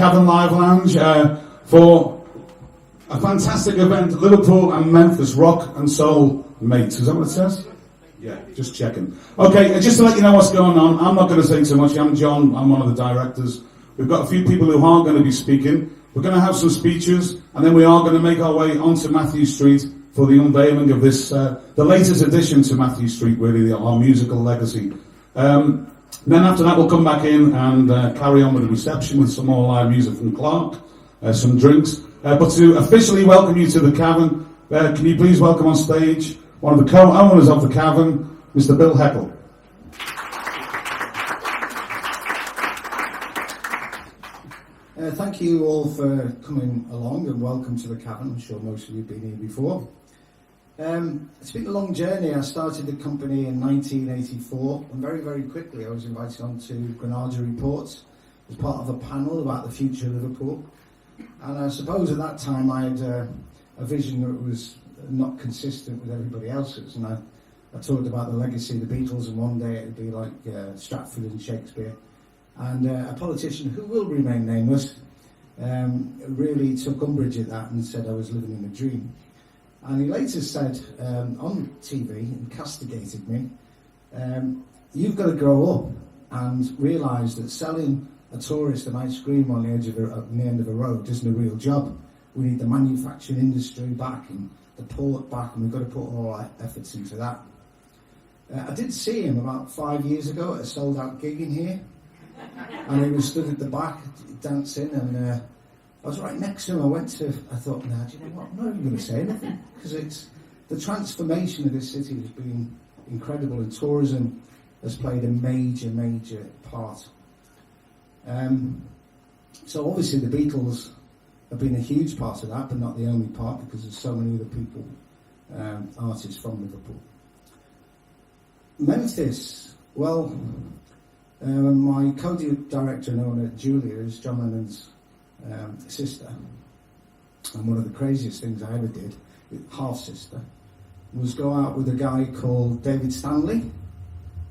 Cavern Live Lounge for a fantastic event, Liverpool and Memphis Rock and Soul Mates. Is that what it says? Yeah, just checking. Okay, just to let you know what's going on, I'm not going to say too much. I'm John, I'm one of the directors. We've got a few people who are going to be speaking. We're going to have some speeches, and then we are going to make our way onto Mathew Street for the unveiling of this, the latest addition to Mathew Street, really, our musical legacy. Then after that, we'll come back in and carry on with the reception with some more live music from Clark, some drinks. But to officially welcome you to the Cavern, can you please welcome on stage one of the co-owners of the Cavern, Mr. Bill Heckle. Thank you all for coming along and welcome to the Cavern. I'm sure most of you have been here before. It's been a long journey. I started the company in 1984 and very, very quickly I was invited on to Granada Reports as part of a panel about the future of Liverpool. And I suppose at that time I had a vision that was not consistent with everybody else's. And I talked about the legacy of the Beatles, and one day it would be like Stratford and Shakespeare. And a politician who will remain nameless really took umbrage at that and said I was living in a dream. And he later said on TV and castigated me, you've got to grow up and realise that selling a tourist an ice cream on the end of a road isn't a real job. We need the manufacturing industry back and the port back, and we've got to put all our efforts into that. I did see him about 5 years ago at a sold-out gig in here, and he was stood at the back dancing, and I was right next to him. I thought, nah, do you know what, I'm not even going to say anything, because it's the transformation of this city has been incredible, and tourism has played a major part. So obviously the Beatles have been a huge part of that, but not the only part, because there's so many other people, artists from Liverpool. Memphis, well, my co-director and owner, Julia, is John Lennon's sister. And one of the craziest things I ever did, half-sister, was go out with a guy called David Stanley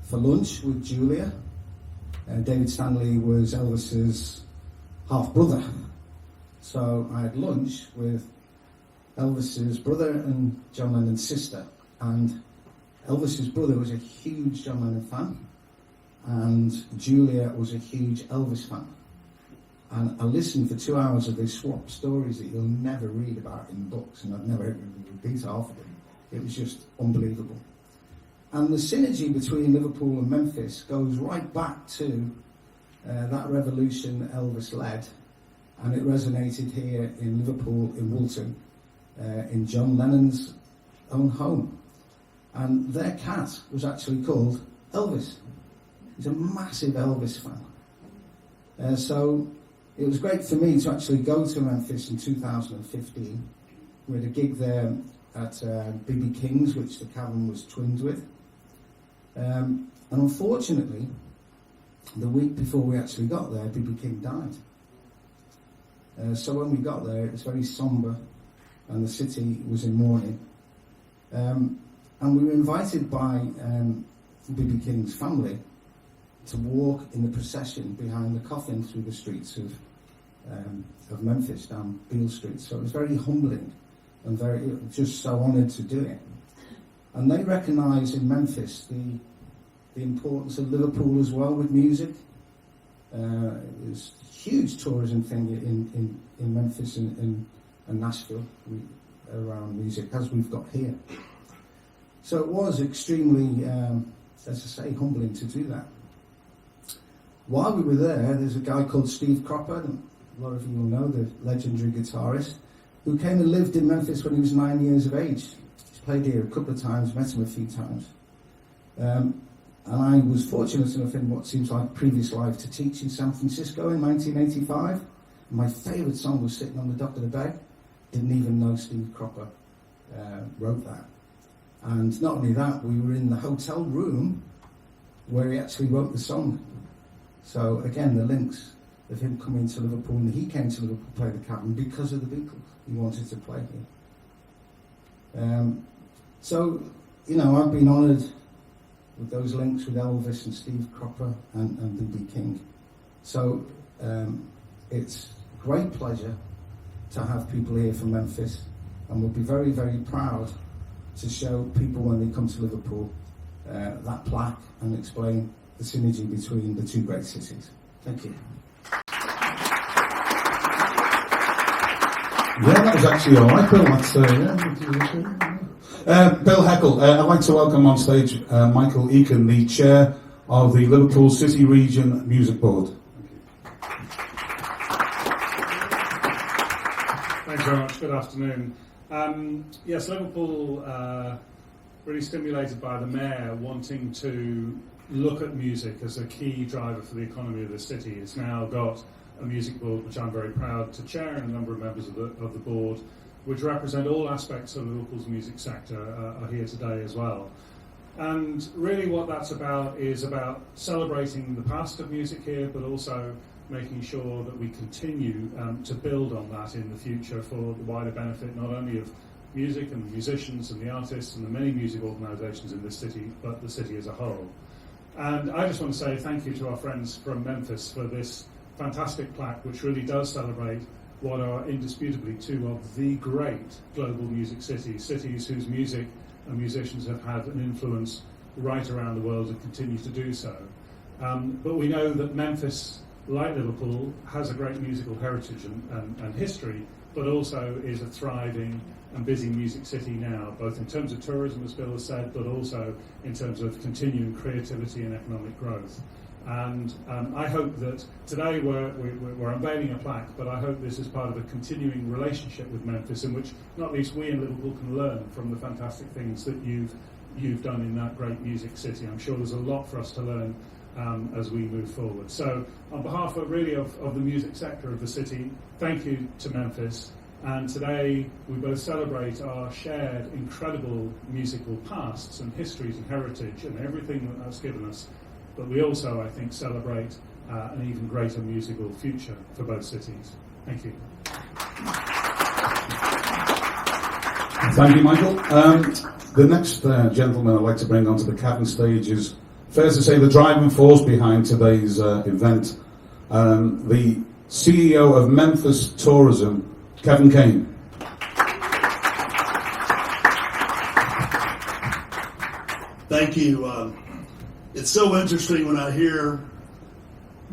for lunch with Julia. David Stanley was Elvis's half-brother. So I had lunch with Elvis's brother and John Lennon's sister. And Elvis's brother was a huge John Lennon fan, and Julia was a huge Elvis fan. And I listened for 2 hours of this swap stories that you'll never read about in books, and I've never repeated half of them. It was just unbelievable. And the synergy between Liverpool and Memphis goes right back to that revolution that Elvis led, and it resonated here in Liverpool, in Woolton, in John Lennon's own home. And their cat was actually called Elvis. He's a massive Elvis fan. So it was great for me to actually go to Memphis in 2015. We had a gig there at B.B. King's, which the Cavern was twinned with. And unfortunately, the week before we actually got there, B.B. King died. So when we got there, it was very sombre, and the city was in mourning. And we were invited by B.B. King's family to walk in the procession behind the coffin through the streets of Memphis, down Beale Street. So it was very humbling and just so honoured to do it. And they recognise in Memphis the importance of Liverpool as well with music. It was a huge tourism thing in Memphis and Nashville around music, as we've got here. So it was extremely, as I say, humbling to do that. While we were there, there's a guy called Steve Cropper, a lot of you will know, the legendary guitarist, who came and lived in Memphis when he was 9 years of age. He's played here a couple of times, met him a few times. And I was fortunate enough in what seems like previous life to teach in San Francisco in 1985. My favourite song was Sitting on the Dock of the Bay. Didn't even know Steve Cropper wrote that. And not only that, we were in the hotel room where he actually wrote the song. So again, the links of him coming to Liverpool, and he came to Liverpool to play the Cavern because of the Beatles. He wanted to play here. So, you know, I've been honoured with those links with Elvis and Steve Cropper and B.B. King. So it's great pleasure to have people here from Memphis, and we'll be very, very proud to show people when they come to Liverpool that plaque and explain the synergy between the two great cities. Thank you. Yeah, that was actually all right, Bill. That's, Bill Heckle, I'd like to welcome on stage Michael Eakin, the chair of the Liverpool City Region Music Board. Thanks very much. Good afternoon. Yes, Liverpool, really stimulated by the mayor wanting to look at music as a key driver for the economy of the city. It's now got a music board, which I'm very proud to chair, and a number of members of the board, which represent all aspects of Liverpool's music sector, are here today as well. And really what that's about is about celebrating the past of music here, but also making sure that we continue to build on that in the future for the wider benefit not only of music and the musicians and the artists and the many music organisations in this city, but the city as a whole. And I just want to say thank you to our friends from Memphis for this fantastic plaque, which really does celebrate what are indisputably two of the great global music cities whose music and musicians have had an influence right around the world and continue to do so. But we know that Memphis, like Liverpool, has a great musical heritage and history, but also is a thriving and busy music city now, both in terms of tourism, as Bill has said, but also in terms of continuing creativity and economic growth. And I hope that today we're unveiling a plaque, but I hope this is part of a continuing relationship with Memphis in which not least we in Liverpool can learn from the fantastic things that you've done in that great music city. I'm sure there's a lot for us to learn as we move forward. So on behalf of the music sector of the city, thank you to Memphis. And today we both celebrate our shared incredible musical pasts and histories and heritage and everything that that's given us. But we also, I think, celebrate an even greater musical future for both cities. Thank you. Thank you, Michael. The next gentleman I'd like to bring onto the Cavern stage is, fair to say, the driving force behind today's event, the CEO of Memphis Tourism, Kane. Thank you. It's so interesting when I hear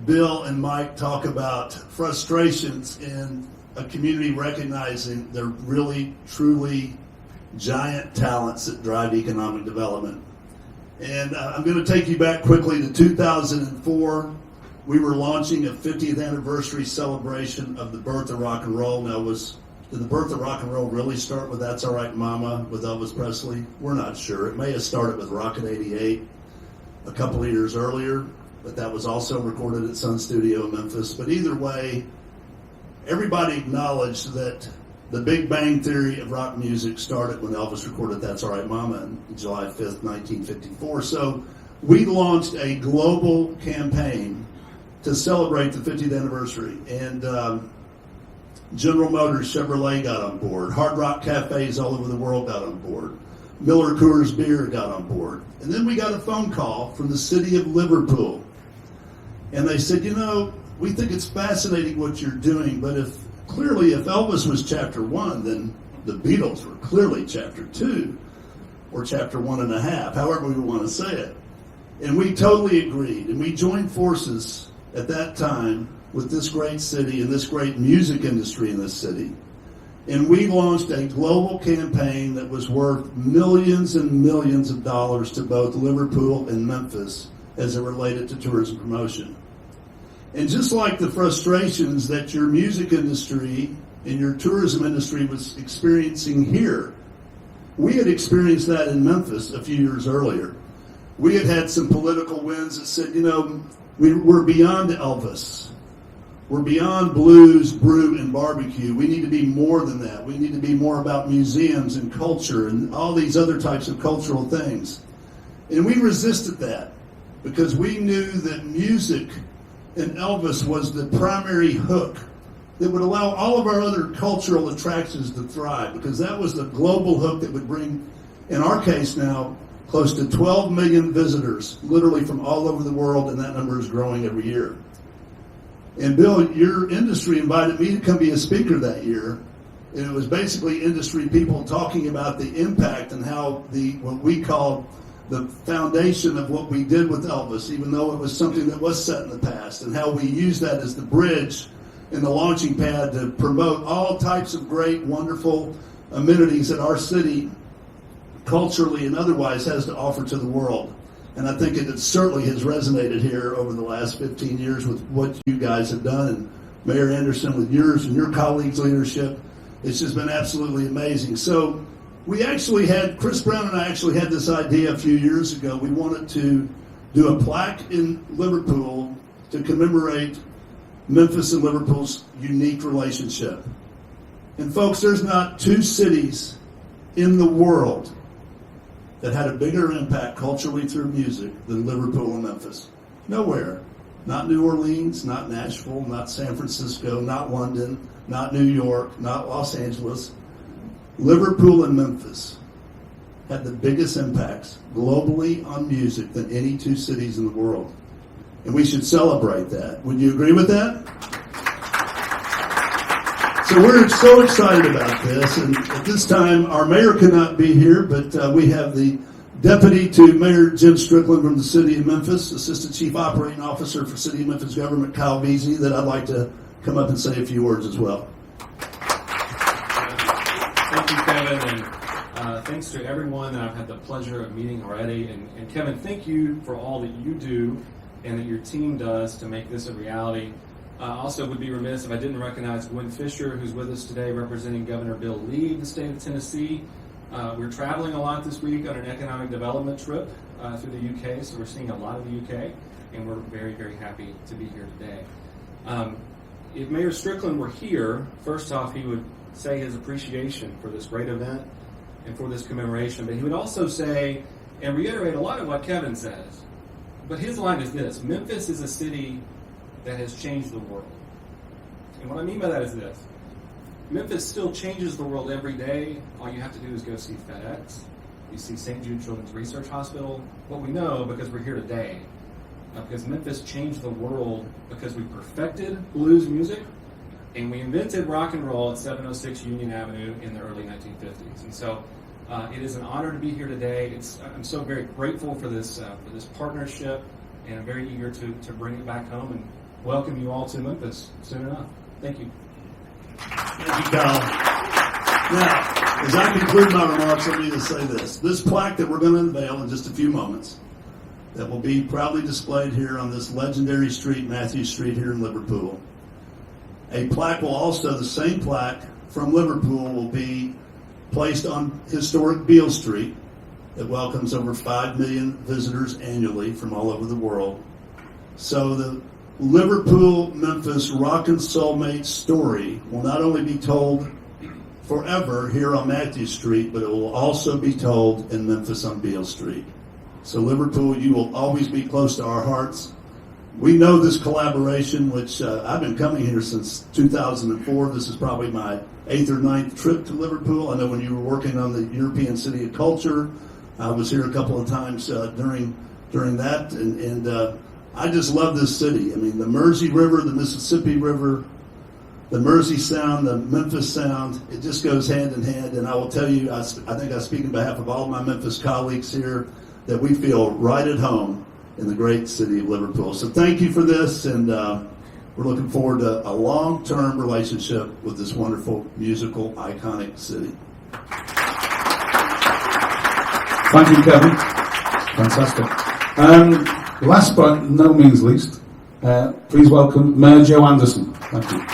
Bill and Mike talk about frustrations in a community recognizing they're really, truly giant talents that drive economic development. And I'm going to take you back quickly to 2004. We were launching a 50th anniversary celebration of the birth of rock and roll. Now, did the birth of rock and roll really start with That's All Right Mama with Elvis Presley? We're not sure. It may have started with Rocket 88 a couple of years earlier, but that was also recorded at Sun Studio in Memphis. But either way, everybody acknowledged that the Big Bang Theory of rock music started when Elvis recorded That's All Right Mama on July 5th, 1954. So we launched a global campaign to celebrate the 50th anniversary. And General Motors, Chevrolet got on board. Hard Rock cafes all over the world got on board. Miller Coors Beer got on board. And then we got a phone call from the city of Liverpool. And they said, we think it's fascinating what you're doing, but if Elvis was chapter 1, then the Beatles were clearly chapter 2 or chapter 1.5, however we want to say it. And we totally agreed. And we joined forces at that time with this great city and this great music industry in this city. And we launched a global campaign that was worth millions and millions of dollars to both Liverpool and Memphis as it related to tourism promotion. And just like the frustrations that your music industry and your tourism industry was experiencing here, we had experienced that in Memphis a few years earlier. We had some political winds that said, we're beyond Elvis. We're beyond blues, brew, and barbecue. We need to be more than that. We need to be more about museums and culture and all these other types of cultural things. And we resisted that because we knew that music and Elvis was the primary hook that would allow all of our other cultural attractions to thrive, because that was the global hook that would bring, in our case now, close to 12 million visitors, literally from all over the world, and that number is growing every year. And Bill, your industry invited me to come be a speaker that year. And it was basically industry people talking about the impact and how what we called the foundation of what we did with Elvis, even though it was something that was set in the past, and how we use that as the bridge and the launching pad to promote all types of great, wonderful amenities that our city, culturally and otherwise, has to offer to the world. And I think it certainly has resonated here over the last 15 years with what you guys have done, and Mayor Anderson with yours and your colleagues' leadership. It's just been absolutely amazing. So we actually had, Chris Brown and I actually had this idea a few years ago. We wanted to do a plaque in Liverpool to commemorate Memphis and Liverpool's unique relationship. And folks, there's not two cities in the world that had a bigger impact culturally through music than Liverpool and Memphis. Nowhere. Not New Orleans, not Nashville, not San Francisco, not London, not New York, not Los Angeles. Liverpool and Memphis had the biggest impacts globally on music than any two cities in the world. And we should celebrate that. Would you agree with that? So we're so excited about this. And at this time, our mayor could not be here, but we have the Deputy to Mayor Jim Strickland from the City of Memphis, Assistant Chief Operating Officer for City of Memphis Government, Kyle Veazey, that I'd like to come up and say a few words as well. Thank you, Kevin, and thanks to everyone that I've had the pleasure of meeting already. And Kevin, thank you for all that you do and that your team does to make this a reality. Also would be remiss if I didn't recognize Gwen Fisher, who's with us today representing Governor Bill Lee of the state of Tennessee. We're traveling a lot this week on an economic development trip through the UK, so we're seeing a lot of the UK, and we're very, very happy to be here today. If Mayor Strickland were here, first off, he would say his appreciation for this great event and for this commemoration, but he would also say and reiterate a lot of what Kevin says. But his line is this: Memphis is a city that has changed the world. And what I mean by that is this: Memphis still changes the world every day. All you have to do is go see FedEx. You see St. Jude Children's Research Hospital. What we know, because we're here today, because Memphis changed the world because we perfected blues music and we invented rock and roll at 706 Union Avenue in the early 1950s. And so it is an honor to be here today. I'm so very grateful for this partnership, and I'm very eager to bring it back home and welcome you all to Memphis soon enough. Thank you. Thank you, Kyle. Now, as I conclude my remarks, let me just say this. This plaque that we're going to unveil in just a few moments, that will be proudly displayed here on this legendary street, Mathew Street, here in Liverpool. A plaque will also, the same plaque from Liverpool, will be placed on historic Beale Street that welcomes over 5 million visitors annually from all over the world. So the Liverpool Memphis Rock and Soulmate story will not only be told forever here on Mathew Street, but it will also be told in Memphis on Beale Street. So Liverpool, you will always be close to our hearts. We know this collaboration, which I've been coming here since 2004. This is probably my 8th or 9th trip to Liverpool. I know when you were working on the European City of Culture, I was here a couple of times during that, and I just love this city. I mean, the Mersey River, the Mississippi River, the Mersey Sound, the Memphis Sound, it just goes hand in hand. And I will tell you, I think I speak on behalf of all my Memphis colleagues here, that we feel right at home in the great city of Liverpool. So thank you for this, and we're looking forward to a long-term relationship with this wonderful, musical, iconic city. Thank you, Kevin. Fantastic. Last but no means least, please welcome Mayor Joe Anderson. Thank you.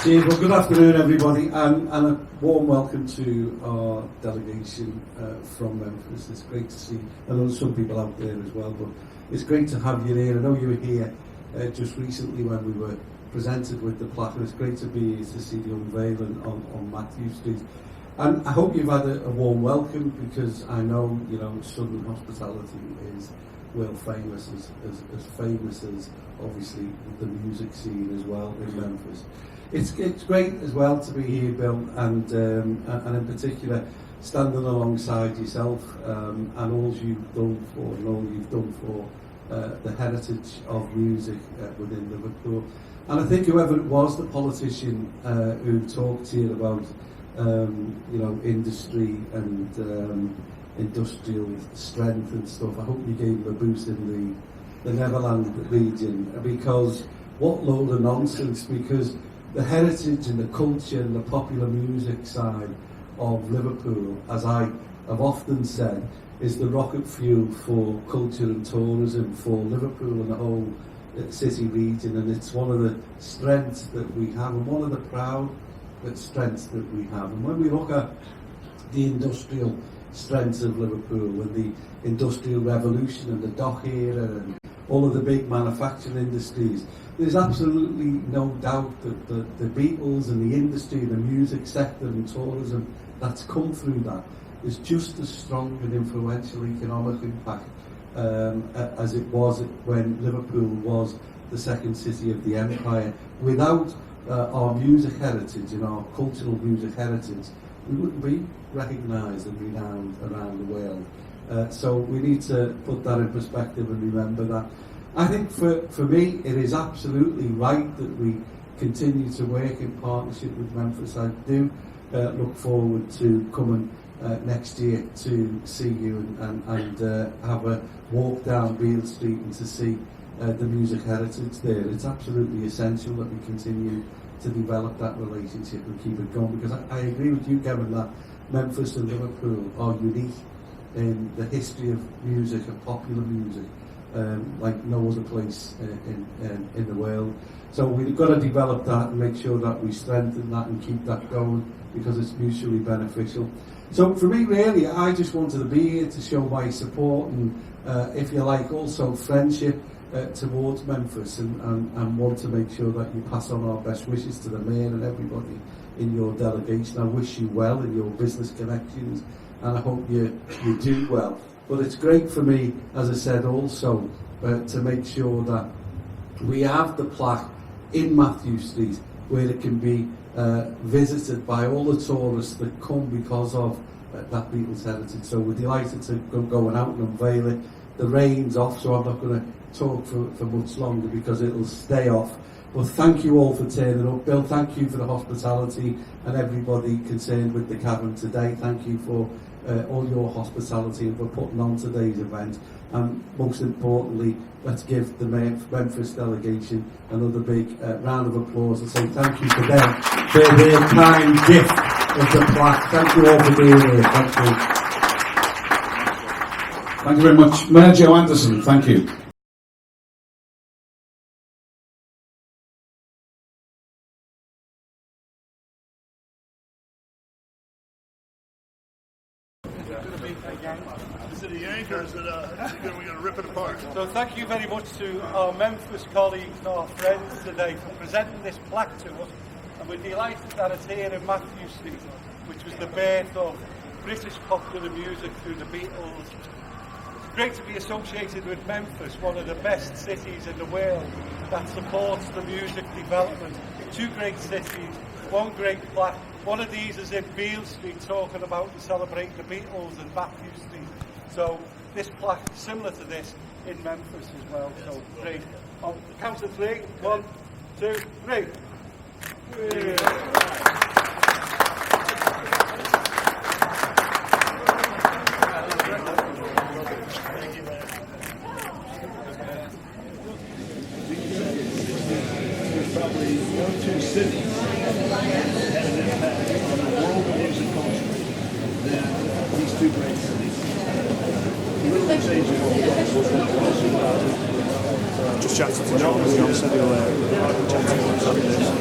Cheers. Well, good afternoon, everybody, and a warm welcome to our delegation from Memphis. It's great to see. I know there's some people out there as well, but it's great to have you here. I know you were here just recently when we were presented with the plaque. It's great to be here to see the unveiling on Mathew Street. And I hope you've had a warm welcome, because I know, Southern hospitality is world famous, as famous as obviously the music scene as well in Memphis. It's great as well to be here, Bill, and in particular standing alongside yourself and all you've done for the heritage of music within Liverpool. And I think whoever it was, the politician who talked here about industry and industrial strength and stuff, I hope you gave him a boost in the Netherlands region, because what load of nonsense, because the heritage and the culture and the popular music side of Liverpool, as I have often said, is the rocket fuel for culture and tourism for Liverpool and the whole city region, and it's one of the strengths that we have and one of the proud strengths that we have. And when we look at the industrial strengths of Liverpool and the industrial revolution and the dock era and all of the big manufacturing industries, there's absolutely no doubt that the Beatles and the industry, the music sector and tourism that's come through that is just as strong and influential economic impact as it was when Liverpool was the second city of the empire. Without our music heritage and our cultural music heritage, we wouldn't be recognised and renowned around the world. So we need to put that in perspective and remember that. I think for me it is absolutely right that we continue to work in partnership with Memphis. I do look forward to coming next year to see you and have a walk down Beale Street and to see the music heritage there. It's absolutely essential that we continue to develop that relationship and keep it going, because I agree with you, Kevin, that Memphis and Liverpool are unique in the history of music and popular music, like no other place in the world. So we've got to develop that and make sure that we strengthen that and keep that going, because it's mutually beneficial. So for me, really, I just wanted to be here to show my support and, if you like, also friendship towards Memphis, and want to make sure that you pass on our best wishes to the Mayor and everybody in your delegation. I wish you well in your business connections, and I hope you do well. But it's great for me, as I said, also to make sure that we have the plaque in Mathew St where it can be visited by all the tourists that come because of that Beatles heritage. So we're delighted to go out and unveil it. The rain's off, so I'm not going to talk for much longer because it'll stay off. But thank you all for turning up. Bill, thank you for the hospitality, and everybody concerned with the Cavern today. Thank you for all your hospitality and for putting on today's event. And most importantly, let's give the Memphis delegation another big round of applause and say thank you to them for their kind gift of the plaque. Thank you all for being here. Thank you. Thank you very much. Mayor Joe Anderson, thank you. Is it a yank or is it we're going to rip it apart? So thank you very much to our Memphis colleagues and our friends today for presenting this plaque to us, and we're delighted that it's here in Mathew St, which was the birth of British popular music through the Beatles. It's great to be associated with Memphis, one of the best cities in the world that supports the music development. Two great cities, one great plaque. One of these is in Beale Street, talking about and celebrating the Beatles in Mathew St. So this plaque is similar to this in Memphis as well. So great. On the count of three. 1, 2, 3. Probably no two cities had an impact on the world of music culture than these two great cities. Just chatting to John, said he'll chat to us after this.